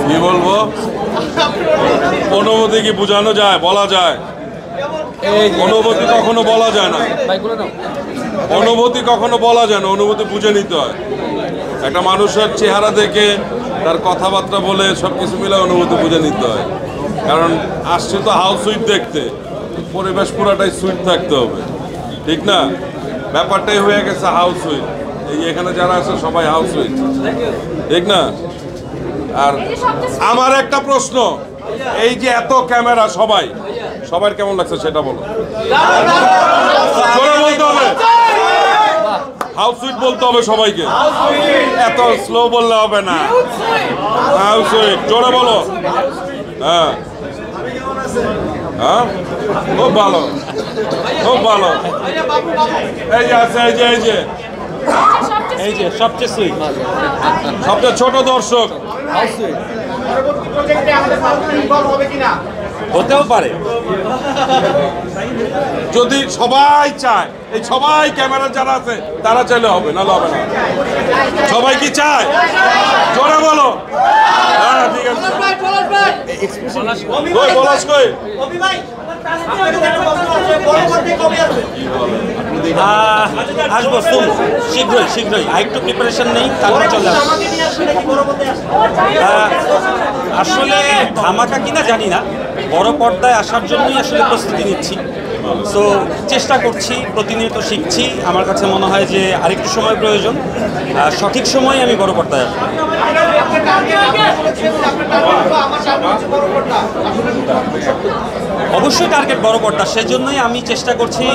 কি বলবো, অনুভূতি কি বোঝানো যায়, বলা যায়? অনুভূতি কখনো বলা যায় না, অনুভূতি কখনো বলা যায় না, অনুভূতি বুঝে নিতে হয়। একটা মানুষের চেহারা দেখে তার কথাবার্তা বলে সব কিছু মিলে অনুভূতি বুঝে নিতে হয়। কারণ আসছে তো হাউস সুইট দেখতে, পরিবেশ পুরাটাই সুইট থাকতে হবে, ঠিক না? ব্যাপারটাই হয়ে গেছে হাউস সুইট। এই এখানে যারা আছে সবাই হাউস সুইট, ঠিক না? আর আমার একটা প্রশ্ন, এই যে এত ক্যামেরা, সবার কেমন লাগছে সেটা বলো। বলতে হবে, হাউস সুইট বলতে হবে সবাইকে, এত স্লো বললে হবে না। হাউস সুইট জোরে বলো। হ্যাঁ হ্যাঁ, খুব ভালো, খুব ভালো। এই যে আছে, এই যে সবচেয়ে সুইট, সবচেয়ে ছোট দর্শক। হতেও পারে যদি সবাই চায়, এই সবাই ক্যামেরা যারা আছে তারা চাইলে হবে, নাহলে হবে না। সবাই কি চায়? জোরে বলো। হ্যাঁ ঠিক আছে। আসবো শীঘ্রই আরেকটু প্রিপারেশন নেই, তারপরে চলে আসবো। আসলে ধামাকা কিনা জানি না, বড় পর্দায় আসার জন্যই আসলে প্রস্তুতি নিচ্ছি। সো চেষ্টা করছি, প্রতিনিয়ত শিখছি। আমার কাছে মনে হয় যে আরেকটু সময় প্রয়োজন, সঠিক সময়ে আমি বড় পর্দায় আসবো। অবশ্যই টার্গেট বড় পর্দা, সেজন্যই আমি চেষ্টা করছি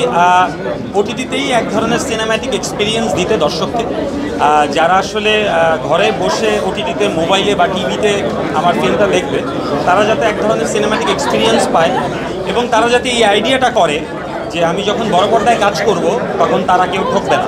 ওটিটিতেই এক ধরনের সিনেম্যাটিক এক্সপিরিয়েন্স দিতে দর্শককে। যারা আসলে ঘরে বসে ওটিটিতে, মোবাইলে বা টিভিতে আমার ফিল্মটা দেখবে, তারা যাতে এক ধরনের সিনেম্যাটিক এক্সপিরিয়েন্স পায়, এবং তারা যাতে এই আইডিয়াটা করে যে আমি যখন বড় পর্দায় কাজ করব তখন তারা কেউ ঠকবে না।